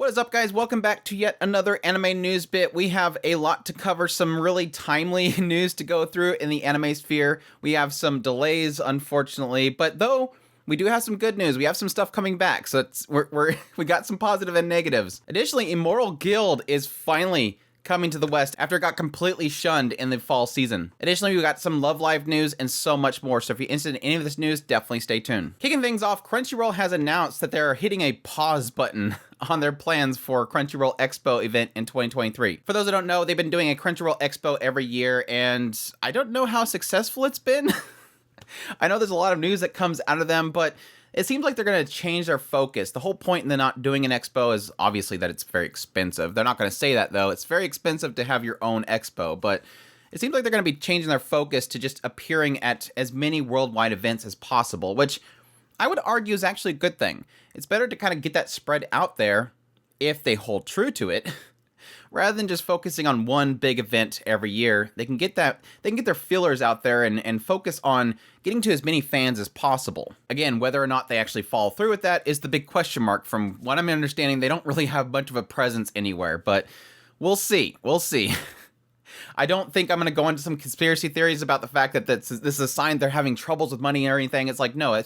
What is up, guys? Welcome back to yet another anime news bit. We have a lot to cover, some really timely news to go through in the anime sphere. We have some delays, unfortunately, but though we do have some good news. We have some stuff coming back, so we got some positive and negatives. Additionally, Immoral Guild is finally coming to the West after it got completely shunned in the fall season. Additionally, we got some Love Live news and so much more, so if you're interested in any of this news, definitely stay tuned. Kicking things off, Crunchyroll has announced that they're hitting a pause button on their plans for Crunchyroll Expo event in 2023. For those that don't know, they've been doing a Crunchyroll Expo every year, and I don't know how successful it's been. I know there's a lot of news that comes out of them, but it seems like they're going to change their focus. The whole point in them not doing an expo is obviously that it's very expensive. They're not going to say that, though. It's very expensive to have your own expo, but it seems like they're going to be changing their focus to just appearing at as many worldwide events as possible, which I would argue is actually a good thing. It's better to kind of get that spread out there if they hold true to it. Rather than just focusing on one big event every year, they can get their fillers out there and focus on getting to as many fans as possible. Again, whether or not they actually follow through with that is the big question mark. From what I'm understanding, they don't really have much of a presence anywhere, but we'll see. We'll see. I don't think I'm going to go into some conspiracy theories about the fact that this is a sign they're having troubles with money or anything. It's like, no,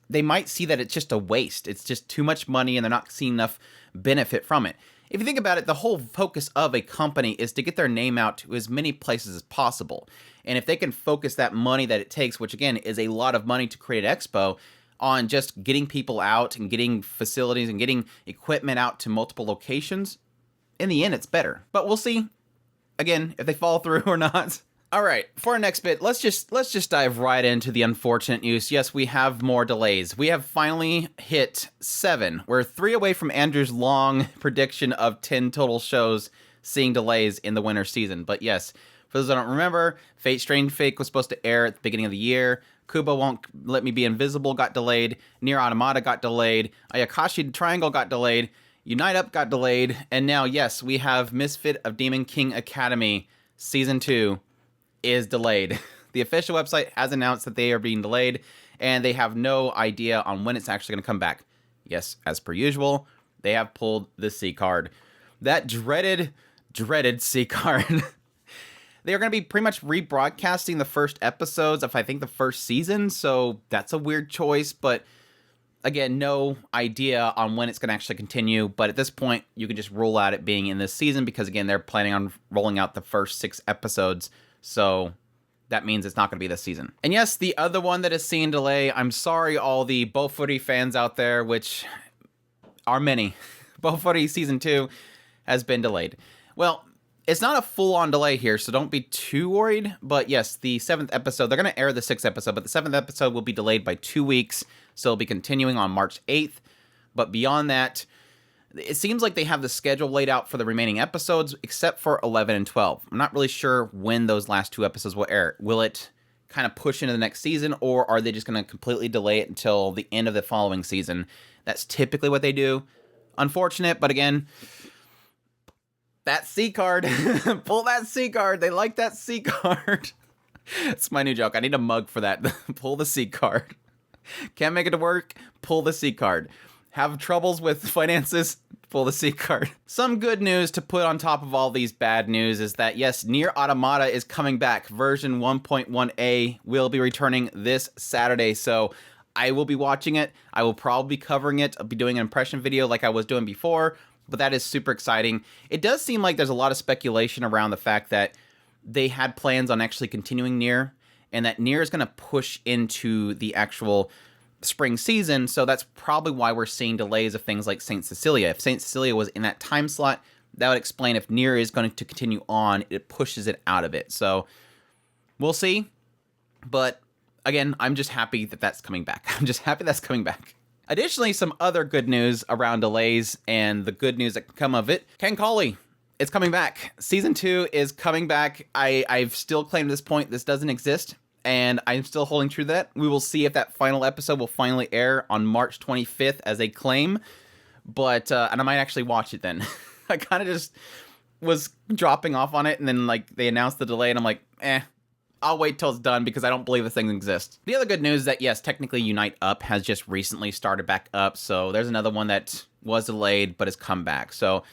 they might see that it's just a waste. It's just too much money and they're not seeing enough benefit from it. If you think about it, the whole focus of a company is to get their name out to as many places as possible. And if they can focus that money that it takes, which again is a lot of money to create an expo, on just getting people out and getting facilities and getting equipment out to multiple locations, in the end it's better. But we'll see, again, if they follow through or not. All right, for our next bit, let's just dive right into the unfortunate news. Yes, we have more delays. We have finally hit 7. We're 3 away from Andrew's long prediction of 10 total shows seeing delays in the winter season. But yes, for those that don't remember, Fate Strange Fake was supposed to air at the beginning of the year. Kubo Won't Let Me Be Invisible got delayed. Nier Automata got delayed. Ayakashi Triangle got delayed. Unite Up got delayed. And now, yes, we have Misfit of Demon King Academy Season 2 is delayed. The official website has announced that they are being delayed, and they have no idea on when it's actually going to come back. Yes, as per usual, they have pulled the C card. That dreaded C card. They are going to be pretty much rebroadcasting the first episodes of, I think, the first season, so that's a weird choice, but again, no idea on when it's going to actually continue, but at this point, you can just rule out it being in this season, because again, they're planning on rolling out the first 6 episodes. So that means it's not going to be this season. And yes, the other one that is seeing delay, I'm sorry all the Bofuri fans out there, which are many. Bofuri Season 2 has been delayed. Well, it's not a full-on delay here, so don't be too worried. But yes, the 7th episode, they're going to air the 6th episode, but the 7th episode will be delayed by 2 weeks, so it'll be continuing on March 8th. But beyond that, it seems like they have the schedule laid out for the remaining episodes, except for 11 and 12. I'm not really sure when those last 2 episodes will air. Will it kind of push into the next season, or are they just going to completely delay it until the end of the following season? That's typically what they do. Unfortunate, but again, that C card. Pull that C card. They like that C card. It's my new joke. I need a mug for that. Pull the C card. Can't make it to work? Pull the C card. Have troubles with finances? Pull the C card. Some good news to put on top of all these bad news is that, yes, Nier Automata is coming back. Version 1.1a will be returning this Saturday, so I will be watching it. I will probably be covering it. I'll be doing an impression video like I was doing before, but that is super exciting. It does seem like there's a lot of speculation around the fact that they had plans on actually continuing Nier, and that Nier is going to push into the actual spring season, so that's probably why we're seeing delays of things like Saint Cecilia. If Saint Cecilia was in that time slot, that would explain if Nier is going to continue on, it pushes it out of it. So we'll see. But again, I'm just happy that that's coming back. I'm just happy that's coming back. Additionally, some other good news around delays and the good news that can come of it. Kankali, it's coming back. Season 2 is coming back. I've still claimed at this point this doesn't exist, and I'm still holding true to that. We will see if that final episode will finally air on March 25th as they claim. But, and I might actually watch it then. I kind of just was dropping off on it, and then, like, they announced the delay, and I'm like, I'll wait till it's done because I don't believe this thing exists. The other good news is that, yes, technically Unite Up has just recently started back up, so there's another one that was delayed but has come back. So,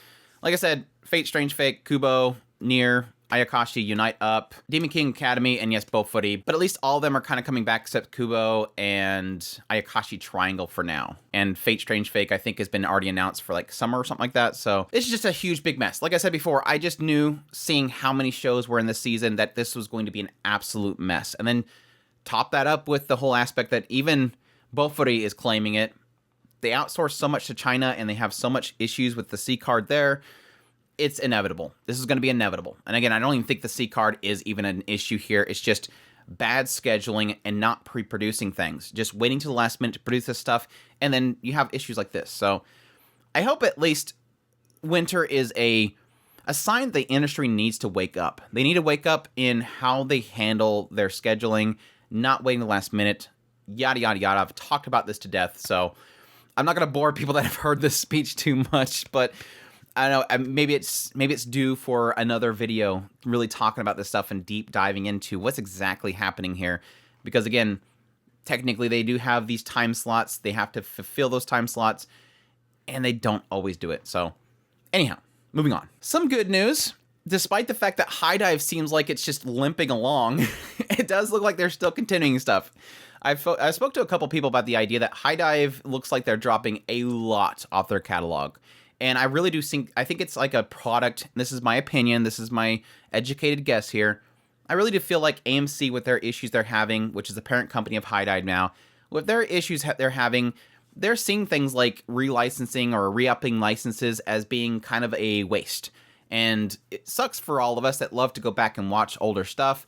like I said, Fate, Strange Fate, Kubo, Nier, Ayakashi, Unite Up, Demon King Academy, and yes, Bofuri. But at least all of them are kind of coming back except Kubo and Ayakashi Triangle for now. And Fate Strange Fate, I think, has been already announced for like summer or something like that. So it's just a huge big mess. Like I said before, I just knew, seeing how many shows were in this season, that this was going to be an absolute mess. And then top that up with the whole aspect that even Bofuri is claiming it. They outsource so much to China and they have so much issues with the C card there. It's inevitable. This is going to be inevitable. And again, I don't even think the C card is even an issue here. It's just bad scheduling and not pre-producing things. Just waiting to the last minute to produce this stuff, and then you have issues like this. So I hope at least winter is a sign the industry needs to wake up. They need to wake up in how they handle their scheduling, not waiting the last minute, yada, yada, yada. I've talked about this to death, so I'm not going to bore people that have heard this speech too much, but I don't know, maybe it's due for another video really talking about this stuff and deep diving into what's exactly happening here. Because again, technically they do have these time slots. They have to fulfill those time slots, and they don't always do it. So anyhow, moving on. Some good news. Despite the fact that HiDive seems like it's just limping along, it does look like they're still continuing stuff. I spoke to a couple people about the idea that HiDive looks like they're dropping a lot off their catalog. And I really do think, I think it's like a product. This is my opinion. This is my educated guess here. I really do feel like AMC, with their issues they're having, which is the parent company of HiDive now, with their issues they're having, they're seeing things like relicensing or re-upping licenses as being kind of a waste. And it sucks for all of us that love to go back and watch older stuff.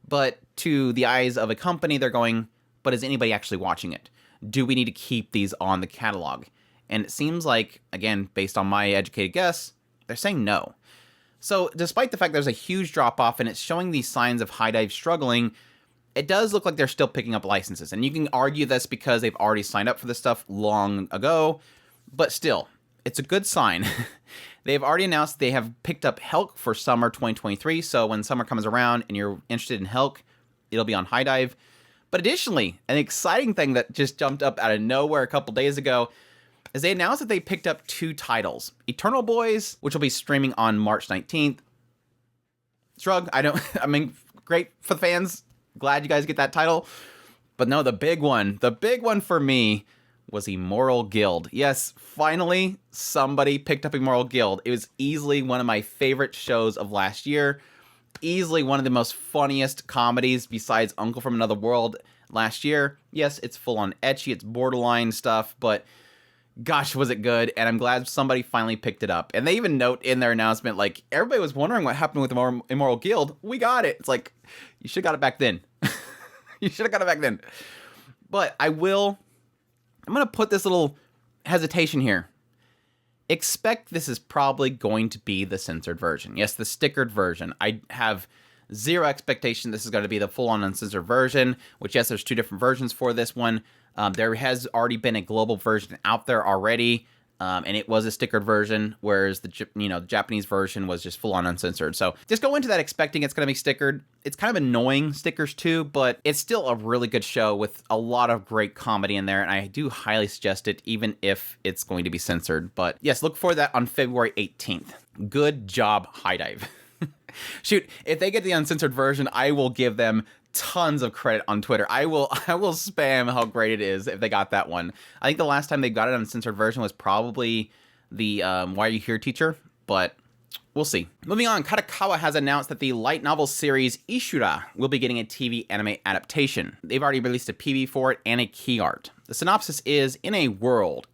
But to the eyes of a company, they're going, but is anybody actually watching it? Do we need to keep these on the catalog? And it seems like, again, based on my educated guess, they're saying no. So despite the fact there's a huge drop-off and it's showing these signs of HiDive struggling, it does look like they're still picking up licenses. And you can argue that's because they've already signed up for this stuff long ago, but still, it's a good sign. They've already announced they have picked up Helk for summer 2023, so when summer comes around and you're interested in Helk, it'll be on HiDive. But additionally, an exciting thing that just jumped up out of nowhere a couple days ago is they announced that they picked up 2 titles. Eternal Boys, which will be streaming on March 19th. Shrug, I mean, great for the fans. Glad you guys get that title. But no, the big one for me was Immoral Guild. Yes, finally, somebody picked up Immoral Guild. It was easily one of my favorite shows of last year. Easily one of the most funniest comedies besides Uncle from Another World last year. Yes, it's full on ecchi, it's borderline stuff, but gosh, was it good, and I'm glad somebody finally picked it up. And they even note in their announcement, like, everybody was wondering what happened with Immoral Guild. We got it. It's like, you should have got it back then. You should have got it back then. But I'm going to put this little hesitation here. Expect this is probably going to be the censored version. Yes, the stickered version. I have zero expectation this is going to be the full-on uncensored version, which, yes, there's 2 different versions for this one. There has already been a global version out there already, and it was a stickered version, whereas the Japanese version was just full-on uncensored. So just go into that expecting it's going to be stickered. It's kind of annoying stickers too, but it's still a really good show with a lot of great comedy in there, and I do highly suggest it, even if it's going to be censored. But yes, look for that on February 18th. Good job, HiDive. Shoot, if they get the uncensored version, I will give them tons of credit on Twitter. I will spam how great it is if they got that one. I think the last time they got it on uncensored version was probably the Why Are You Here teacher, but we'll see. Moving on, Kadokawa has announced that the light novel series Ishura will be getting a TV anime adaptation. They've already released a PV for it and a key art. The synopsis is, in a world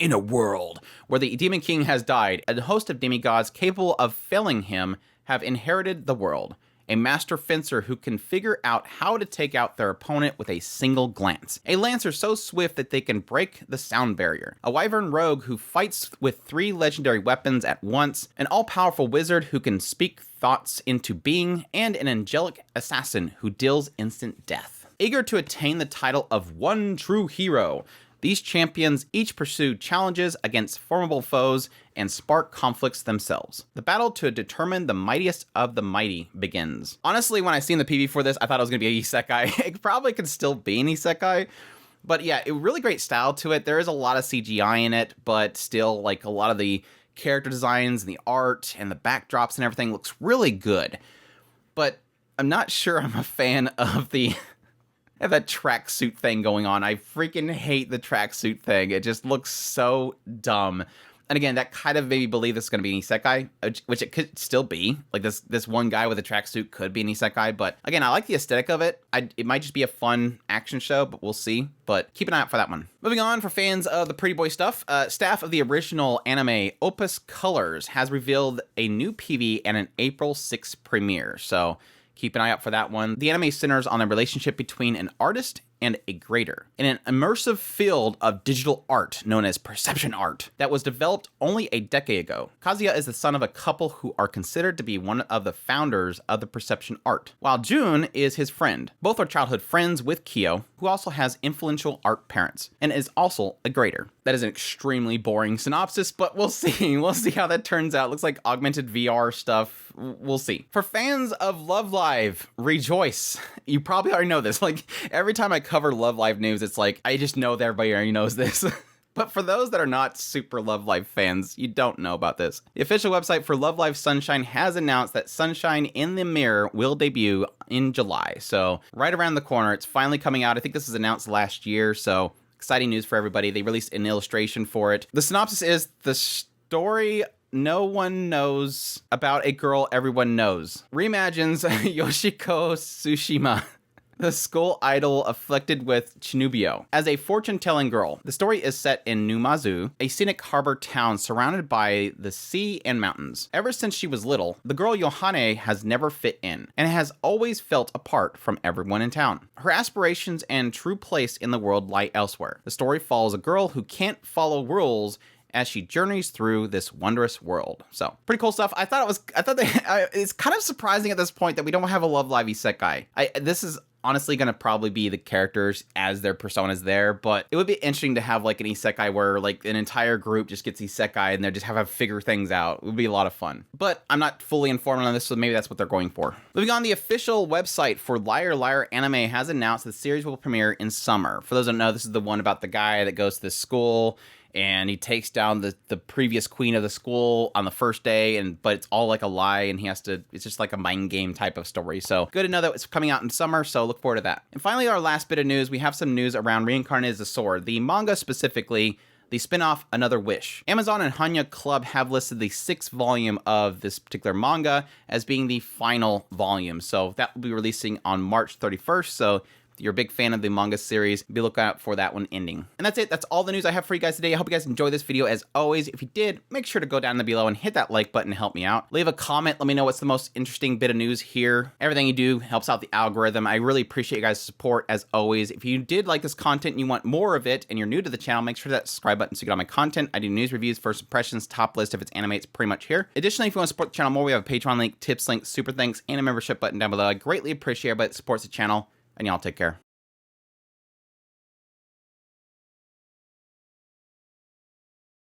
where the Demon King has died, a host of demigods capable of felling him have inherited the world. A master fencer who can figure out how to take out their opponent with a single glance. A lancer so swift that they can break the sound barrier. A wyvern rogue who fights with 3 legendary weapons at once. An all-powerful wizard who can speak thoughts into being. And an angelic assassin who deals instant death. Eager to attain the title of one true hero, These champions each pursue challenges against formidable foes and spark conflicts themselves. The battle to determine the mightiest of the mighty begins. Honestly, when I seen the PV for this, I thought it was going to be an isekai. It probably could still be an isekai. But yeah, a really great style to it. There is a lot of CGI in it, but still, like, a lot of the character designs and the art and the backdrops and everything looks really good. But I'm not sure I'm a fan of the that tracksuit thing going on. I freaking hate the tracksuit thing. It just looks so dumb. And again, that kind of made me believe this is going to be an isekai, which it could still be. Like, this one guy with a tracksuit could be an isekai, but again, I like the aesthetic of it. It might just be a fun action show, but we'll see. But keep an eye out for that one. Moving on, for fans of the Pretty Boy stuff, staff of the original anime Opus Colors has revealed a new PV and an April 6th premiere, so keep an eye out for that one. The anime centers on the relationship between an artist and a grader in an immersive field of digital art known as perception art that was developed only a decade ago. Kazuya is the son of a couple who are considered to be one of the founders of the perception art, while Jun is his friend. Both are childhood friends with Kyo, who also has influential art parents and is also a grader. That is an extremely boring synopsis, but we'll see. We'll see how that turns out. Looks like augmented VR stuff. We'll see. For fans of Love Live, rejoice. You probably already know this. Like, every time I cover Love Live news, it's like, I just know that everybody already knows this. But for those that are not super Love Live fans, you don't know about this. The official website for Love Live Sunshine has announced that Sunshine in the Mirror will debut in July. So right around the corner, it's finally coming out. I think this was announced last year, so exciting news for everybody. They released an illustration for it. The synopsis is the story no one knows about a girl everyone knows. Reimagines Yoshiko Tsushima, the school idol afflicted with Chinubio, as a fortune-telling girl. The story is set in Numazu, a scenic harbor town surrounded by the sea and mountains. Ever since she was little, the girl Yohane has never fit in, and has always felt apart from everyone in town. Her aspirations and true place in the world lie elsewhere. The story follows a girl who can't follow rules as she journeys through this wondrous world. So, pretty cool stuff. It's kind of surprising at this point that we don't have a Love Live isekai. This is honestly going to probably be the characters as their personas there, but it would be interesting to have like an isekai where like an entire group just gets isekai and they just have to figure things out. It would be a lot of fun. But I'm not fully informed on this, so maybe that's what they're going for. Moving on, the official website for Liar Liar Anime has announced the series will premiere in summer. For those who don't know, this is the one about the guy that goes to this school and he takes down the previous queen of the school on the first day, but it's all like a lie, and it's just like a mind game type of story. So good to know that it's coming out in summer, so look forward to that. And finally, our last bit of news, we have some news around Reincarnated as a Sword. The manga specifically, the spin-off Another Wish. Amazon and Hanya Club have listed the 6th volume of this particular manga as being the final volume. So that will be releasing on March 31st. So if you're a big fan of the manga series, be looking out for that one ending. And that's it. That's all the news I have for you guys today. I hope you guys enjoyed this video as always. If you did, make sure to go down below and hit that like button to help me out. Leave a comment. Let me know what's the most interesting bit of news here. Everything you do helps out the algorithm. I really appreciate you guys' support as always. If you did like this content and you want more of it and you're new to the channel, make sure to hit that subscribe button so you get all my content. I do news reviews, first impressions, top list. If it's anime, it's pretty much here. Additionally, if you want to support the channel more, we have a Patreon link, tips link, super thanks, and a membership button down below. I greatly appreciate everybody that supports the channel, and y'all take care.